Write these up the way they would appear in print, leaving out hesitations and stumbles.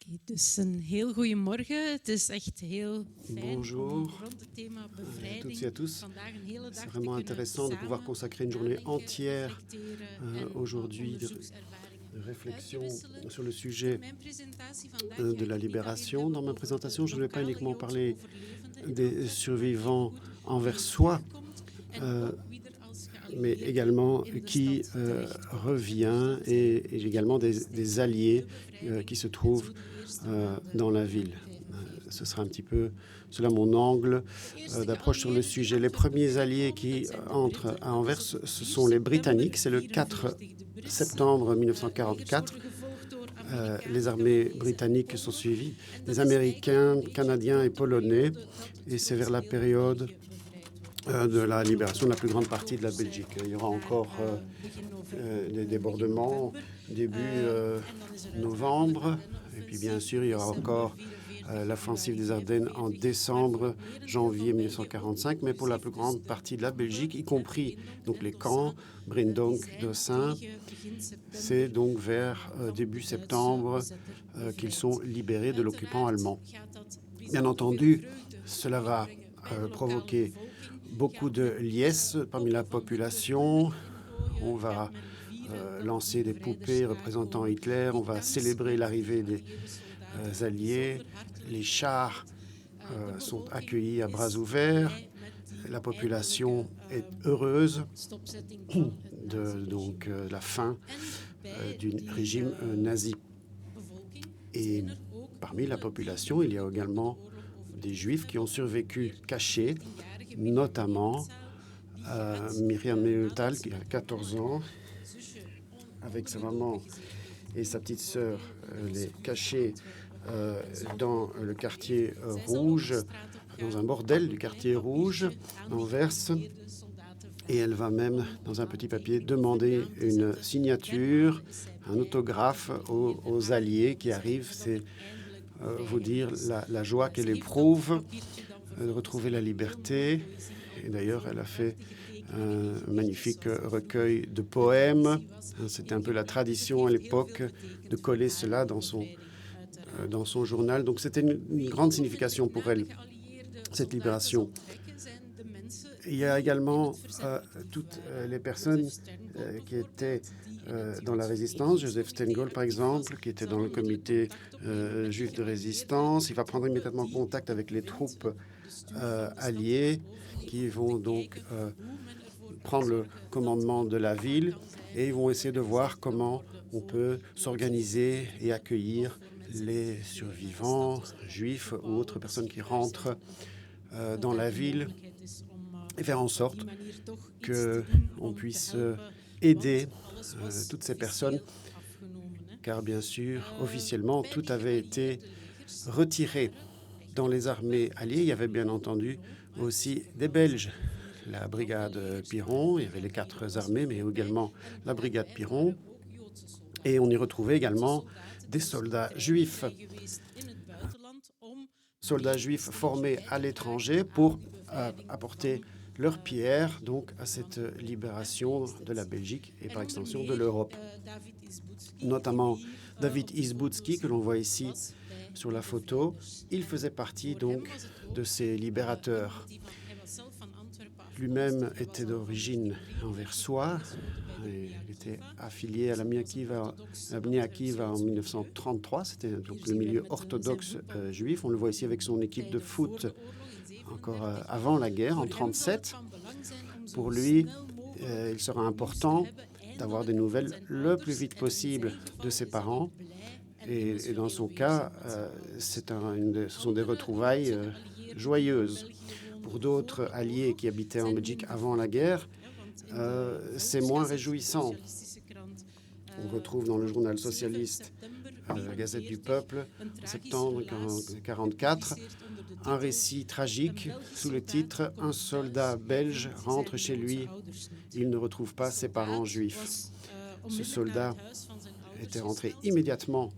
Oké, dus een heel goede morgen. Het is echt heel fijn om Bonjour rond het thema à toutes bevrijding et à tous. vandaag een hele C'est dag te vraiment kunnen intéressant de pouvoir samen consacrer une journée nadenken, entière reflecteren en aujourd'hui onderzoekservaringen de réflexion uit te sur le wisselen. sujet In mijn presentatie vandaag ga de ik la het niet alleen libération. hebben Dans ma over de présentation, je ne vais pas lokale uniquement Joodse parler overlevenden in des Antwerpen, maar survivants evengoed envers wie soi, terugkomt en euh, ook wie er als mais geallieerde également in de qui stad terechtkomt. revient Dus dat zijn et également des alliés de qui bevrijding se en trouvent zo die eerste maanden dans la na ville. de 45. Ce sera un petit peu cela mon angle d'approche sur le sujet. Les premiers alliés qui entrent à Anvers, ce sont les Britanniques. C'est le 4 septembre 1944. Les armées britanniques sont suivies des Américains, Canadiens et Polonais. Et c'est vers la période de la libération de la plus grande partie de la Belgique. Il y aura encore des débordements début novembre. Et puis bien sûr, il y aura encore l'offensive des Ardennes en décembre, janvier 1945, mais pour la plus grande partie de la Belgique, y compris donc les camps, Brindonk, Dossin, c'est donc vers début septembre qu'ils sont libérés de l'occupant allemand. Bien entendu, cela va provoquer beaucoup de liesse parmi la population. On va lancer des poupées représentant Hitler, on va célébrer l'arrivée des alliés, les chars sont accueillis à bras ouverts, la population est heureuse de donc, la fin du régime nazi. Et parmi la population, il y a également des juifs qui ont survécu cachés, notamment Myriam Melutal qui a 14 ans, avec sa maman et sa petite sœur, les cachés dans le quartier rouge, dans un bordel du quartier rouge d'Anvers. Et elle va même, dans un petit papier, demander une signature, un autographe aux alliés qui arrivent. C'est vous dire la joie qu'elle éprouve de retrouver la liberté. Et d'ailleurs, elle a fait un magnifique recueil de poèmes. C'était un peu la tradition à l'époque de coller cela dans son journal. Donc c'était une grande signification pour elle, cette libération. Il y a également toutes les personnes qui étaient dans la résistance. Joseph Stengel, par exemple, qui était dans le comité juif de résistance. Il va prendre immédiatement contact avec les troupes alliées qui vont donc prendre le commandement de la ville et ils vont essayer de voir comment on peut s'organiser et accueillir les survivants juifs ou autres personnes qui rentrent dans la ville et faire en sorte qu'on puisse aider toutes ces personnes, car bien sûr, officiellement, tout avait été retiré. Dans les armées alliées, il y avait bien entendu aussi des Belges. La brigade Piron, il y avait les 4 armées, mais également la brigade Piron. Et on y retrouvait également des soldats juifs formés à l'étranger pour apporter leur pierre donc à cette libération de la Belgique et par extension de l'Europe. Notamment David Izbutski, que l'on voit ici sur la photo, il faisait partie donc de ces libérateurs. Lui-même était d'origine anversois. Il était affilié à la Bnei Akiva en 1933. C'était donc le milieu orthodoxe juif. On le voit ici avec son équipe de foot encore avant la guerre, en 1937. Pour lui, il sera important d'avoir des nouvelles le plus vite possible de ses parents. Et dans son cas, ce sont des retrouvailles joyeuses. Pour d'autres alliés qui habitaient en Belgique avant la guerre, c'est moins réjouissant. On retrouve dans le journal socialiste, la Gazette du Peuple, en septembre 1944, un récit tragique sous le titre « Un soldat belge rentre chez lui, il ne retrouve pas ses parents juifs ». Ce soldat était rentré immédiatement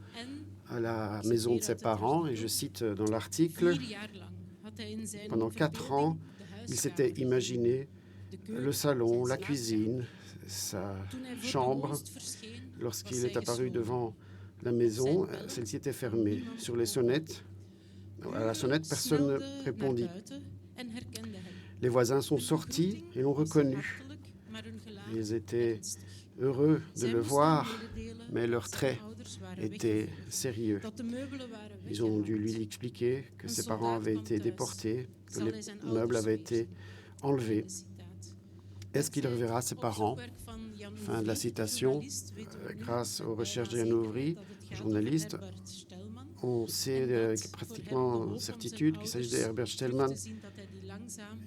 à la maison de ses parents, et je cite dans l'article, « Pendant 4 ans, il s'était imaginé le salon, la cuisine, sa chambre. Lorsqu'il est apparu devant la maison. Celle-ci était fermée. Sur les sonnettes, à la sonnette, personne ne répondit. Les voisins sont sortis et l'ont reconnu. Ils étaient heureux de le voir, mais leurs traits étaient sérieux. Ils ont dû lui expliquer que ses parents avaient été déportés, que les meubles avaient été enlevés. Est-ce qu'il reverra ses parents? Fin de la citation. Grâce aux recherches de Jan Ouvry, journaliste, on sait pratiquement certitude qu'il s'agit de Herbert Stellman.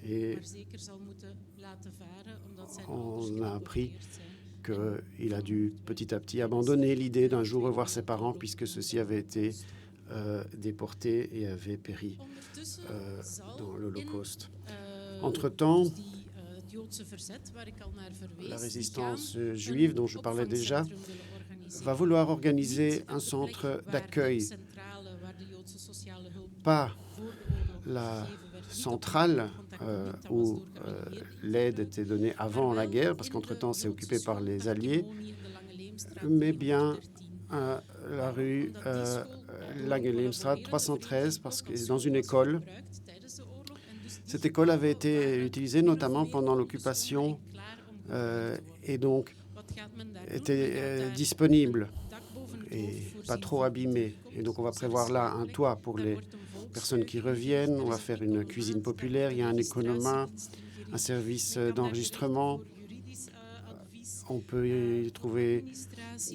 Et on a appris qu'il a dû petit à petit abandonner l'idée d'un jour revoir ses parents puisque ceux-ci avaient été déportés et avaient péri dans l'Holocauste. Entre-temps, la résistance juive, dont je parlais déjà, va vouloir organiser un centre d'accueil, pas la centrale où l'aide était donnée avant la guerre, parce qu'entre-temps c'est occupé par les Alliés, mais bien la rue Lange-Leemstraat 313, parce que c'est dans une école. Cette école avait été utilisée notamment pendant l'occupation et donc était disponible et pas trop abîmée. Et donc on va prévoir là un toit pour les personnes qui reviennent. On va faire une cuisine populaire. Il y a un économa, un service d'enregistrement. On peut y trouver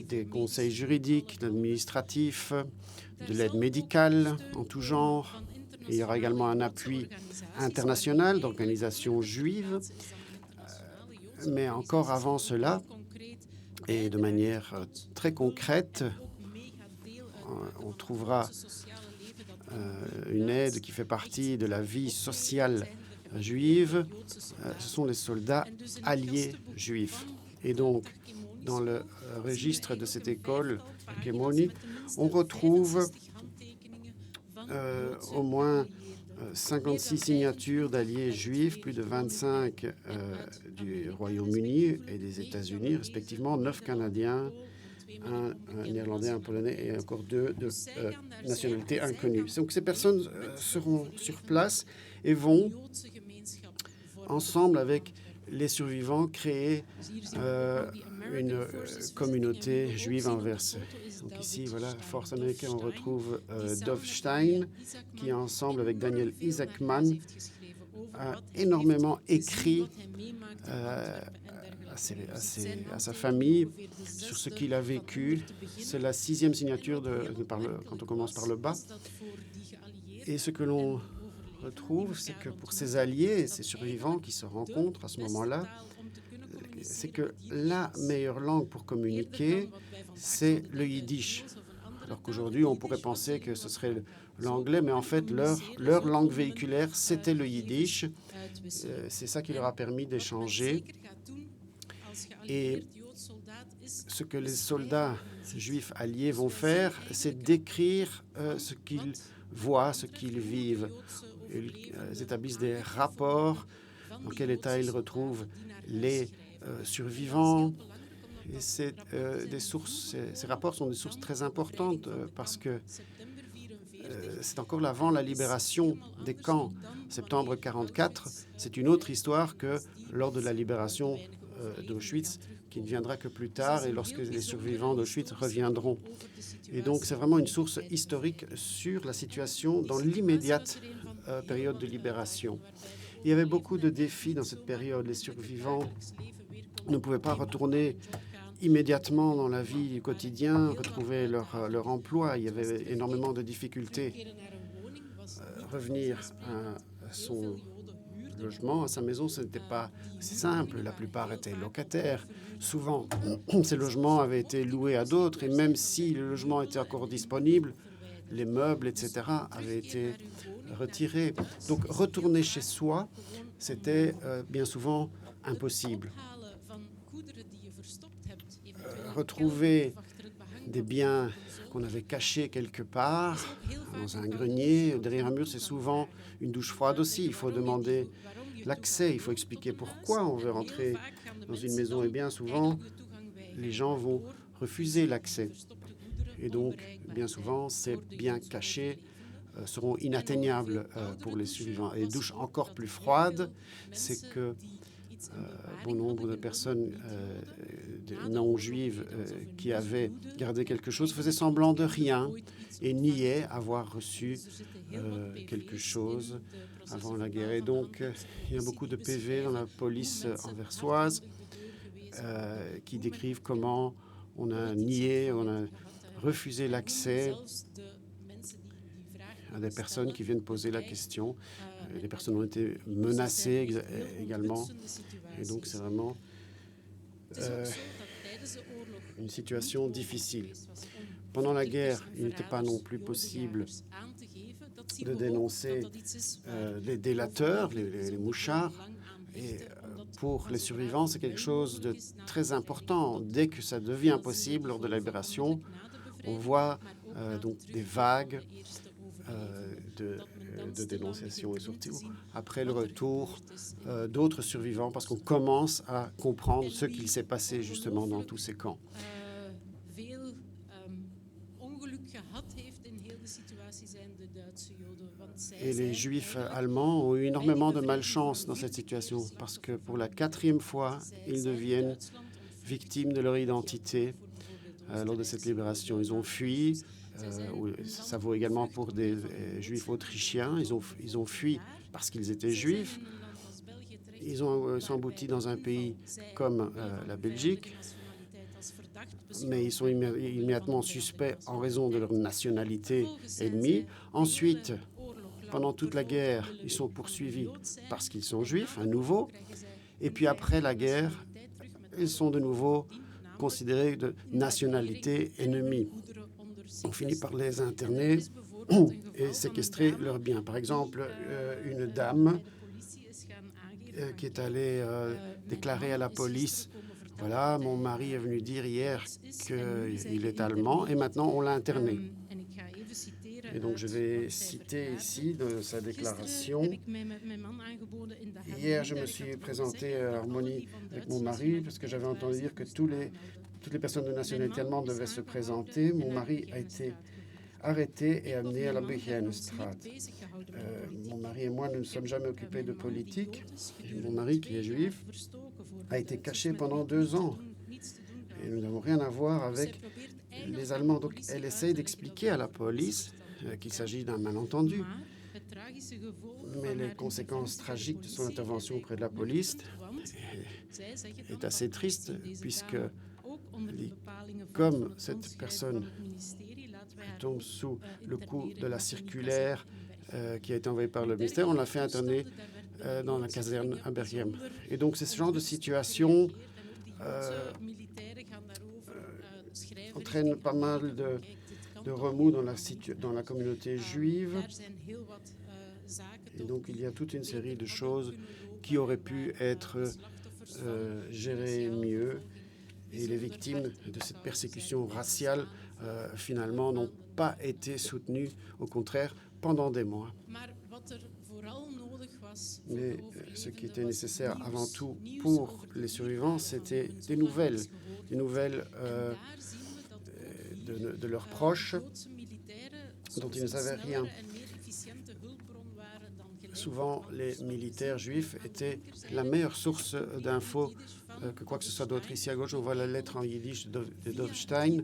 des conseils juridiques, administratifs, de l'aide médicale en tout genre. Il y aura également un appui international d'organisations juives. Mais encore avant cela, et de manière très concrète, on trouvera une aide qui fait partie de la vie sociale juive. Ce sont les soldats alliés juifs. Et donc, dans le registre de cette école, Kemoni, on retrouve au moins 56 signatures d'alliés juifs, plus de 25 du Royaume-Uni et des États-Unis, respectivement, 9 Canadiens, un Néerlandais, un Polonais et encore 2 de nationalité inconnue. Donc ces personnes seront sur place et vont, ensemble avec les survivants, créer une communauté juive en Anvers. Donc ici, voilà, Force américaine, on retrouve Dov Stein, qui ensemble avec Daniel Isaacman a énormément écrit à sa famille sur ce qu'il a vécu. C'est la 6e signature quand on commence par le bas. Et ce que l'on retrouve, c'est que pour ces alliés et ces survivants qui se rencontrent à ce moment-là, c'est que la meilleure langue pour communiquer, c'est le yiddish. Alors qu'aujourd'hui, on pourrait penser que ce serait l'anglais, mais en fait, leur langue véhiculaire, c'était le yiddish. C'est ça qui leur a permis d'échanger. Et ce que les soldats juifs alliés vont faire, c'est décrire ce qu'ils voient, ce qu'ils vivent. Ils établissent des rapports, dans quel état ils retrouvent les survivants. Et ces rapports sont des sources très importantes parce que c'est encore avant la libération des camps. Septembre 1944, c'est une autre histoire que lors de la libération d'Auschwitz, qui ne viendra que plus tard et lorsque les survivants d'Auschwitz reviendront. Et donc, c'est vraiment une source historique sur la situation dans l'immédiate période de libération. Il y avait beaucoup de défis dans cette période. Les survivants ne pouvaient pas retourner immédiatement dans la vie du quotidien, retrouver leur emploi. Il y avait énormément de difficultés. Revenir à son logement, à sa maison, ce n'était pas si simple. La plupart étaient locataires. Souvent, ces logements avaient été loués à d'autres et même si le logement était encore disponible, les meubles, etc., avaient été retirés. Donc, retourner chez soi, c'était bien souvent impossible. Retrouver des biens qu'on avait cachés quelque part, dans un grenier, derrière un mur, c'est souvent une douche froide aussi. Il faut demander l'accès, il faut expliquer pourquoi on veut rentrer dans une maison. Et bien souvent, les gens vont refuser l'accès. Et donc, bien souvent, ces biens cachés seront inatteignables pour les survivants. Et douche encore plus froide, c'est que bon nombre de personnes non juives qui avaient gardé quelque chose faisaient semblant de rien et niaient avoir reçu quelque chose avant la guerre. Et donc, il y a beaucoup de PV dans la police anversoise qui décrivent comment on a nié, on a refusé l'accès à des personnes qui viennent poser la question. Les personnes ont été menacées également. Et donc, c'est vraiment une situation difficile. Pendant la guerre, il n'était pas non plus possible de dénoncer les délateurs, les mouchards. Et pour les survivants, c'est quelque chose de très important. Dès que ça devient possible lors de la libération, on voit donc des vagues de dénonciation et surtout après le retour d'autres survivants parce qu'on commence à comprendre ce qu'il s'est passé justement dans tous ces camps. Et les Juifs allemands ont eu énormément de malchance dans cette situation parce que pour la 4e fois, ils deviennent victimes de leur identité lors de cette libération. Ils ont fui. Ça vaut également pour des Juifs autrichiens. Ils ont fui parce qu'ils étaient Juifs. Ils sont aboutis dans un pays comme la Belgique, mais ils sont immédiatement suspects en raison de leur nationalité ennemie. Ensuite, pendant toute la guerre, ils sont poursuivis parce qu'ils sont juifs, à nouveau. Et puis après la guerre, ils sont de nouveau considérés de nationalité ennemie. On finit par les interner et séquestrer leurs biens. Par exemple, une dame qui est allée déclarer à la police « Voilà, mon mari est venu dire hier qu'il est allemand et maintenant on l'a interné. » Et donc je vais citer ici de sa déclaration. « Hier, je me suis présenté à Harmonie avec mon mari parce que j'avais entendu dire que toutes les personnes de nationalité allemande devaient se présenter. Mon mari a été arrêté et amené à la Becherenstraat. Mon mari et moi ne nous sommes jamais occupés de politique. Et mon mari, qui est juif, a été caché pendant 2 ans. Et nous n'avons rien à voir avec les Allemands. » Donc elle essaye d'expliquer à la police qu'il s'agit d'un malentendu. Mais les conséquences tragiques de son intervention auprès de la police est assez triste, puisque comme cette personne tombe sous le coup de la circulaire qui a été envoyée par le ministère, on l'a fait interner dans la caserne à Berchem. Et donc, c'est ce genre de situation entraîne pas mal de remous dans la communauté juive. Et donc, il y a toute une série de choses qui auraient pu être gérées mieux. Et les victimes de cette persécution raciale, finalement, n'ont pas été soutenues, au contraire, pendant des mois. Mais ce qui était nécessaire avant tout pour les survivants, c'était des nouvelles de leurs proches dont ils ne savaient rien. Souvent, les militaires juifs étaient la meilleure source d'infos que quoi que ce soit d'autre. Ici à gauche, on voit la lettre en yiddish de Dovstein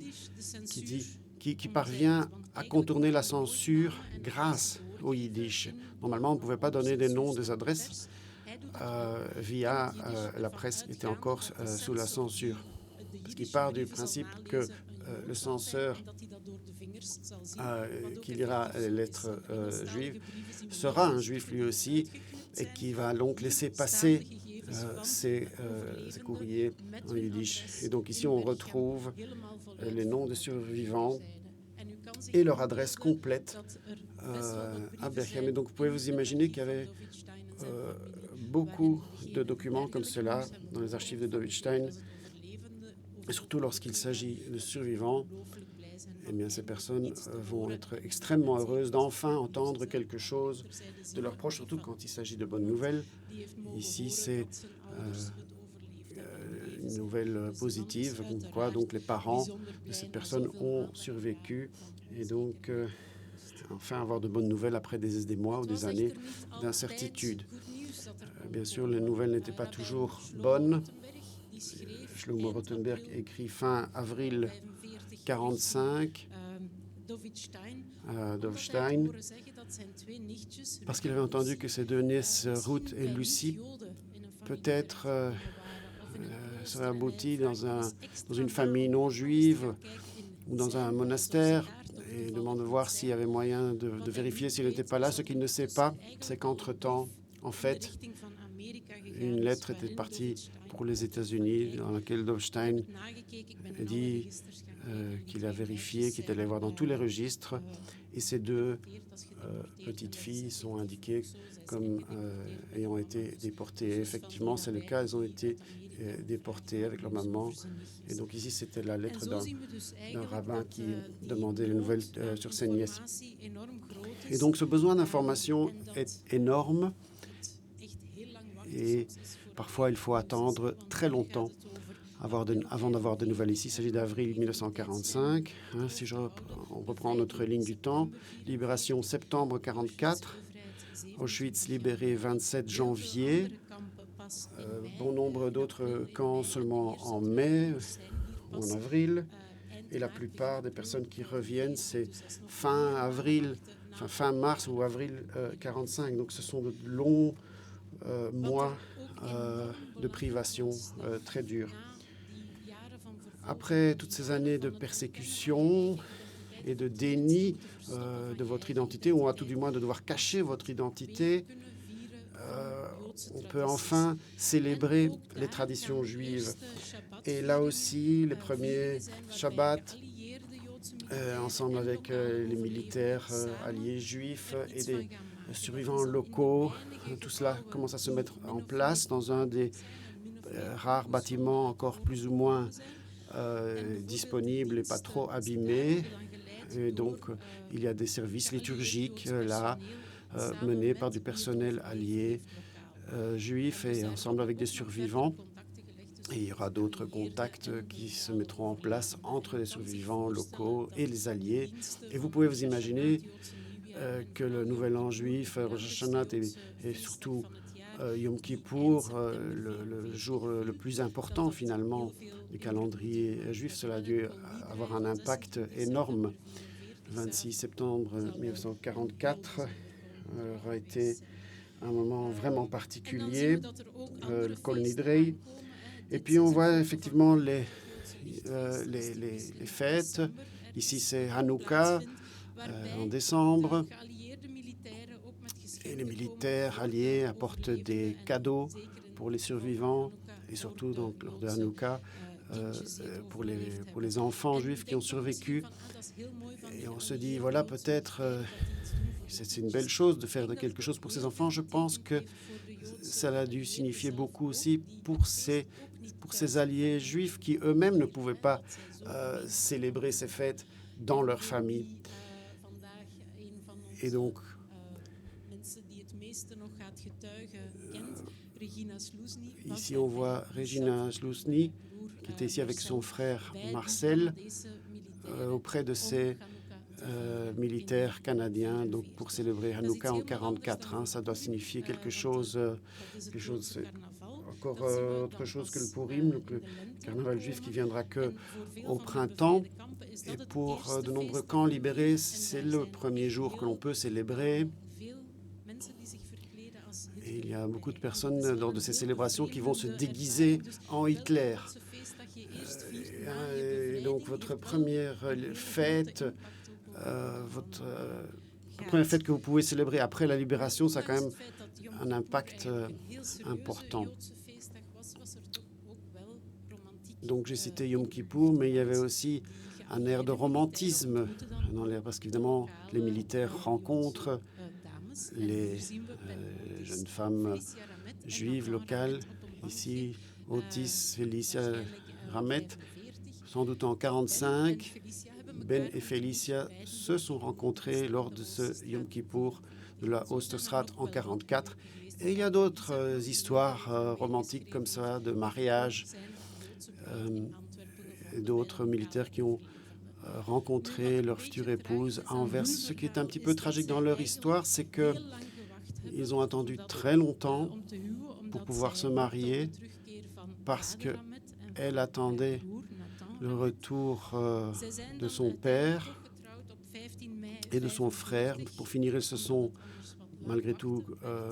qui parvient à contourner la censure grâce au yiddish. Normalement, on ne pouvait pas donner des noms, des adresses via la presse qui était encore sous la censure. Parce qu'il part du principe que le censeur qui lira les lettres juives sera un juif lui aussi et qui va donc laisser passer ces courriers en yiddish. Et donc ici, on retrouve les noms des survivants et leur adresse complète à Berchem. Et donc, vous pouvez vous imaginer qu'il y avait beaucoup de documents comme cela dans les archives de Dovstein, et surtout lorsqu'il s'agit de survivants. Eh bien, ces personnes vont être extrêmement heureuses d'enfin entendre quelque chose de leurs proches, surtout quand il s'agit de bonnes nouvelles. Ici, c'est une nouvelle positive, comme quoi donc les parents de cette personne ont survécu et donc enfin avoir de bonnes nouvelles après des mois ou des années d'incertitude. Bien sûr, les nouvelles n'étaient pas toujours bonnes. Shlomo Rothenberg écrit fin avril 1945 à Dovstein parce qu'il avait entendu que ses deux nièces, Ruth et Lucie, peut-être seraient abouties dans une famille non juive ou dans un monastère, et demande de voir s'il y avait moyen de vérifier s'il n'était pas là. Ce qu'il ne sait pas, c'est qu'entre-temps, en fait, une lettre était partie pour les États-Unis dans laquelle Dovstein dit qu'il a vérifié, qu'il est allé voir dans tous les registres, et ces deux petites filles sont indiquées comme ayant été déportées. Et effectivement, c'est le cas, elles ont été déportées avec leur maman. Et donc ici, c'était la lettre d'un rabbin qui demandait les nouvelles sur ses nièces. Et donc ce besoin d'information est énorme. Et parfois, il faut attendre très longtemps avant d'avoir de nouvelles. Ici, il s'agit d'avril 1945. Si on reprend notre ligne du temps, libération septembre 1944, Auschwitz libéré 27 janvier, bon nombre d'autres camps seulement en mai ou en avril, et la plupart des personnes qui reviennent, c'est fin mars ou avril 1945. Donc ce sont de longs mois de privation très dures. Après toutes ces années de persécution et de déni de votre identité, ou à tout du moins de devoir cacher votre identité, on peut enfin célébrer les traditions juives. Et là aussi, les premiers Shabbats, ensemble avec les militaires alliés juifs et des survivants locaux, tout cela commence à se mettre en place dans un des rares bâtiments encore plus ou moins disponibles et pas trop abîmés. Et donc, il y a des services liturgiques là, menés par du personnel allié juif et ensemble avec des survivants. Et il y aura d'autres contacts qui se mettront en place entre les survivants locaux et les alliés. Et vous pouvez vous imaginer que le Nouvel An juif, Rosh Hashanah et surtout Yom Kippour, le jour le plus important finalement du calendrier juif, cela a dû avoir un impact énorme. Le 26 septembre 1944 aura été un moment vraiment particulier, le Kol Nidrei. Et puis on voit effectivement les fêtes. Ici c'est Hanouka en décembre. Et les militaires alliés apportent des cadeaux pour les survivants et surtout donc, lors de Hanouka pour les enfants juifs qui ont survécu. Et on se dit, voilà, peut-être c'est une belle chose de faire quelque chose pour ces enfants. Je pense que ça a dû signifier beaucoup aussi pour ces alliés juifs qui eux-mêmes ne pouvaient pas célébrer ces fêtes dans leur famille. Et donc, ici, on voit Regina Slousny, qui était ici avec son frère Marcel, auprès de ces militaires canadiens, donc pour célébrer Hanouka en 1944. Ça doit signifier quelque chose encore autre chose que le Purim, donc le carnaval juif qui viendra qu'au printemps. Et pour de nombreux camps libérés, c'est le premier jour que l'on peut célébrer. Et il y a beaucoup de personnes lors de ces célébrations qui vont se déguiser en Hitler. Et donc votre première fête, la première fête que vous pouvez célébrer après la libération, ça a quand même un impact important. Donc j'ai cité Yom Kippour, mais il y avait aussi un air de romantisme dans l'air, parce qu'évidemment les militaires rencontrent les jeunes femmes juives locales. Ici, Otis, Felicia, Ramet, sans doute en 1945. Ben et Felicia se sont rencontrés lors de ce Yom Kippour de la Oosterstraat en 1944. Et il y a d'autres histoires romantiques comme ça, de mariage et d'autres militaires qui ont rencontré leur future épouse à Anvers. Ce qui est un petit peu tragique dans leur histoire, c'est qu'ils ont attendu très longtemps pour pouvoir se marier parce qu'elle attendait le retour de son père et de son frère. Pour finir, ils se sont malgré tout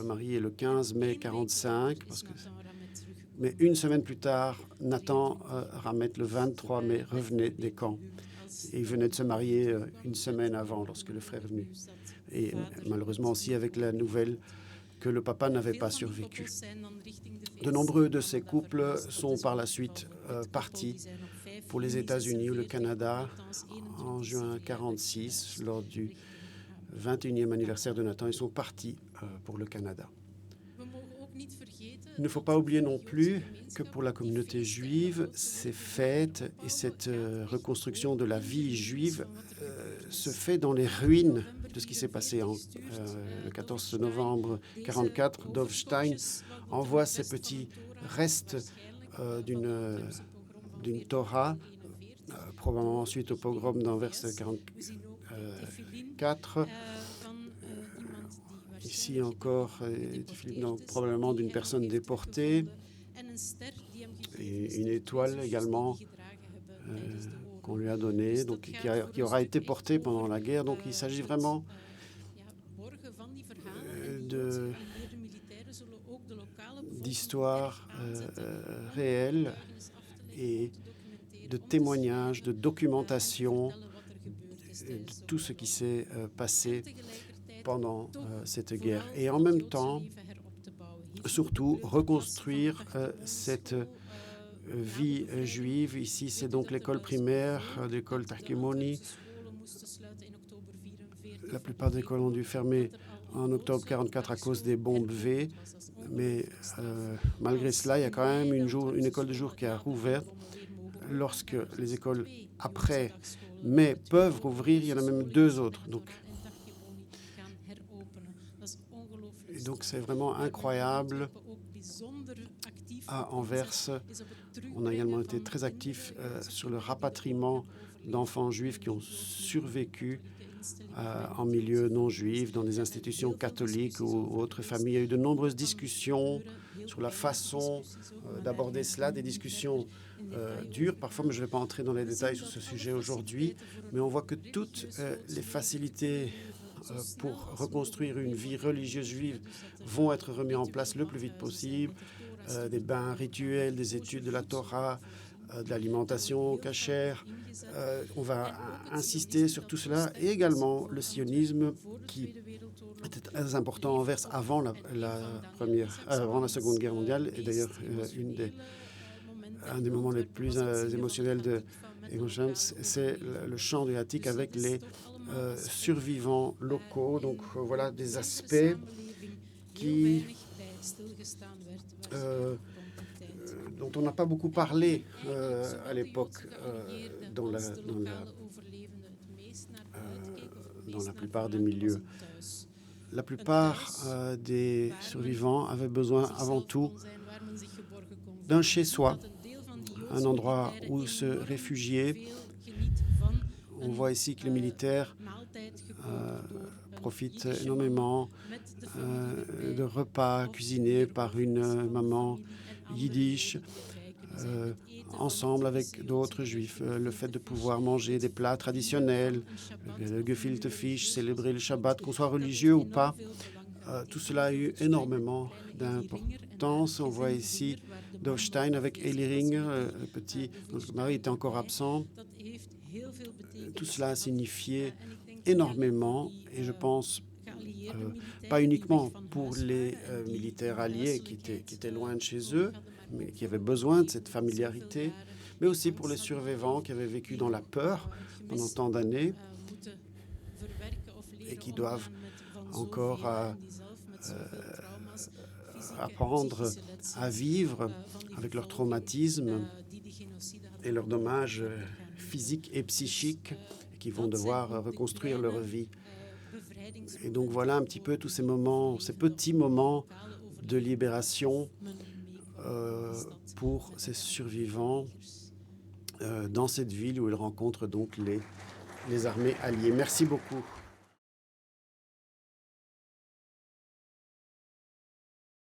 mariés le 15 mai 1945. Mais une semaine plus tard, Nathan Ramet, le 23 mai, revenait des camps. Et il venait de se marier une semaine avant, lorsque le frère est venu. Et malheureusement aussi avec la nouvelle que le papa n'avait pas survécu. De nombreux de ces couples sont par la suite partis pour les États-Unis ou le Canada en juin 1946, lors du 21e anniversaire de Nathan. Ils sont partis pour le Canada. Il ne faut pas oublier non plus que pour la communauté juive, ces fêtes et cette reconstruction de la vie juive se fait dans les ruines de ce qui s'est passé le 14 novembre 1944. Dov Stein envoie ces petits restes d'une Torah, probablement suite au pogrom d'Anvers 1944. Ici encore, probablement d'une personne déportée. Et une étoile également qu'on lui a donnée, donc qui aura été portée pendant la guerre. Donc il s'agit vraiment d'histoires réelles et de témoignages, de documentation de tout ce qui s'est passé pendant cette guerre. Et en même temps, surtout, reconstruire cette vie juive. Ici, c'est donc l'école primaire, l'école Tarkimoni. La plupart des écoles ont dû fermer en octobre 1944 à cause des bombes V. Mais malgré cela, il y a quand même une école de jour qui a rouvert. Lorsque les écoles après mai peuvent rouvrir, il y en a même 2 autres. Donc c'est vraiment incroyable. À Anvers, on a également été très actifs sur le rapatriement d'enfants juifs qui ont survécu en milieu non juif, dans des institutions catholiques ou autres familles. Il y a eu de nombreuses discussions sur la façon d'aborder cela, des discussions dures parfois, mais je ne vais pas entrer dans les détails sur ce sujet aujourd'hui. Mais on voit que toutes les facilités pour reconstruire une vie religieuse juive vont être remises en place le plus vite possible. Des bains rituels, des études de la Torah, de l'alimentation cachère. On va insister sur tout cela et également le sionisme qui était très important en Anvers avant la Seconde Guerre mondiale et d'ailleurs un des moments les plus émotionnels de Egon Scholem, c'est le chant du Hattik avec les survivants locaux. Donc voilà des aspects dont on n'a pas beaucoup parlé à l'époque dans la plupart des milieux. La plupart des survivants avaient besoin avant tout d'un chez-soi, un endroit où se réfugier. On voit ici que les militaires profitent énormément de repas cuisinés par une maman yiddish, ensemble avec d'autres juifs. Le fait de pouvoir manger des plats traditionnels, le gefilte fish, célébrer le Shabbat, qu'on soit religieux ou pas, tout cela a eu énormément d'importance. On voit ici Dov Stein avec Eli Ringer, le petit, dont le mari était encore absent. Tout cela a signifié énormément, et je pense pas uniquement pour les militaires alliés qui étaient loin de chez eux, mais qui avaient besoin de cette familiarité, mais aussi pour les survivants qui avaient vécu dans la peur pendant tant d'années et qui doivent encore apprendre à vivre avec leur traumatisme et leurs dommages physiques et psychiques, et qui vont devoir reconstruire leur vie. Et donc voilà un petit peu tous ces moments, ces petits moments de libération pour ces survivants dans cette ville où il rencontre donc les armées alliées. Merci beaucoup.